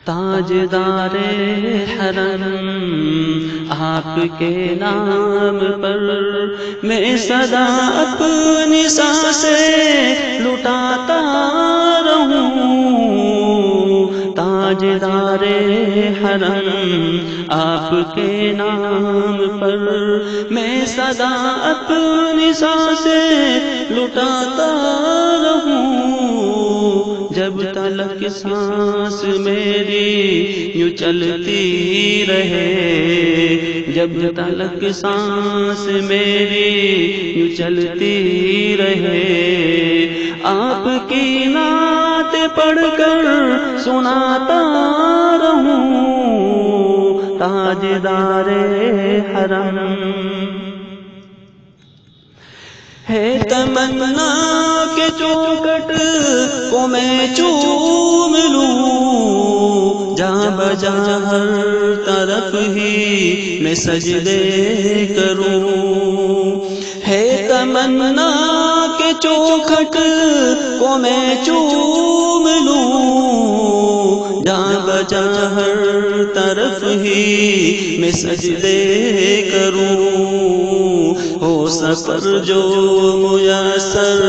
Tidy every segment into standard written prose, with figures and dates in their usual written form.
تاجدار حرم آپ کے نام پر میں صدا اپنی سانسیں لٹاتا رہوں۔ تاجدار حرم آپ کے نام پر میں صدا اپنی سانسیں لٹاتا رہوں۔ جب تلک سانس میری یوں چلتی رہے، جب تلک سانس میری یوں چلتی رہے، آپ کی نعت پڑھ کر سناتا رہوں۔ تاجدار حرم ہے تمنا کہ چوکٹ کو میں چوم لوں، جہاں بجا ہر طرف ہی میں سجدے کروں۔ ہے تمنا کہ چوکٹ کو میں چوم لوں، جہاں بجا ہر طرف ہی میں سجدے کروں۔ ہو سفر جو میسر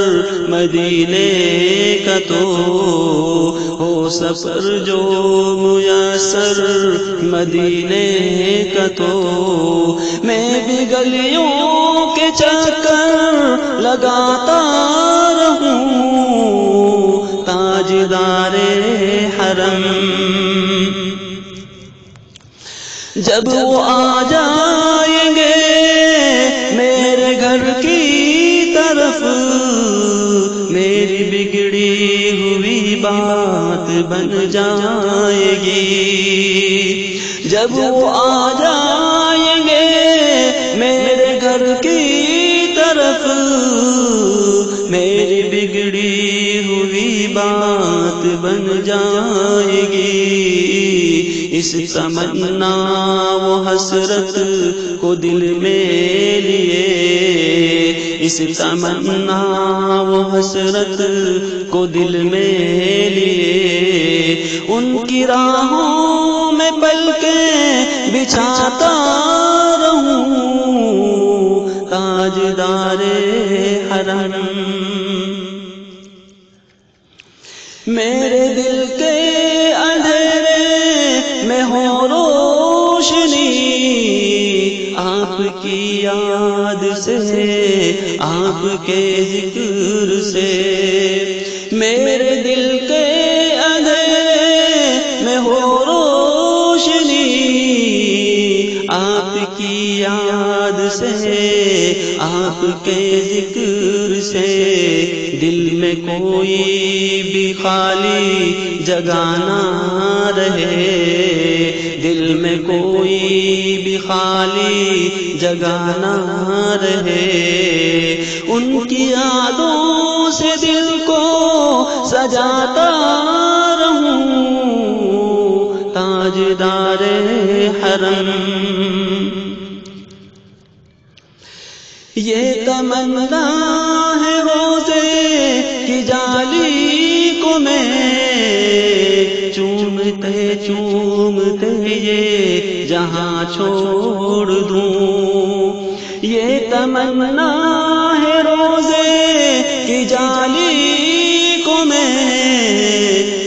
مدینے کا تو، ہو سفر جو میسر مدینے کا تو، میں بھی گلیوں کے چکر لگاتا رہوں۔ تاجدار حرم جب وہ آ جائیں گے میرے گھر کی طرف، میری بگڑی ہوئی بات بن جائے گی۔ جب وہ آ جائیں گے میرے گھر کی طرف، میری بگڑی ہوئی بات بن جائے گی۔ اس تمنا و حسرت کو دل میں لیے، اس تمنا و حسرت کو دل میں لیے، ان کی راہوں میں پلکیں بچھاتا رہوں۔ تاجدار حرم میرے دل کے اندھیرے میں ہو روشنی، آپ کی یاد سے، آپ کے ذکر سے، میرے دل کے اندھیرے میں ہو روشنی، آپ کی یاد سے، آپ کے ذکر سے، دل میں کوئی بھی خالی جگہ نہ رہے، دل میں کوئی بھی خالی جگہ نہ رہے، ان کی یادوں سے دل کو سجاتا رہوں۔ تاجدار حرم یہ تمنا ہے روزے کی جالی کو میں چومتے چومتے یہ جہاں چھوڑ دوں۔ یہ تمنا ہے روزے کی جالی کو میں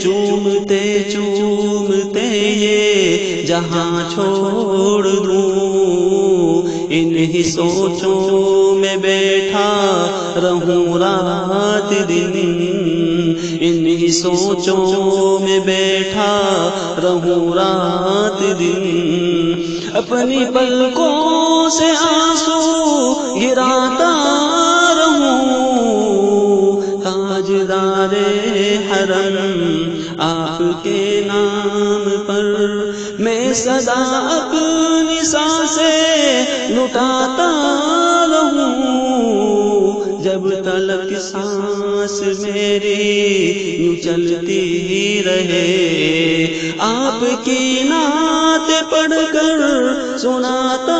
چومتے چومتے یہ جہاں چھوڑ دوں۔ انہی سوچوں میں بیٹھا رہوں رات دن، انہی سوچوں میں بیٹھا رہوں رات دن، اپنی پلکوں سے آنسو گراتا رہوں۔ تاجدار حرم آپ کے نام پر میں صدا اپنی سانسیں لٹاتا رہوں۔ جب تلک سانس میری یوں چلتی رہے، آپ کی نعت پڑھ کر سناتا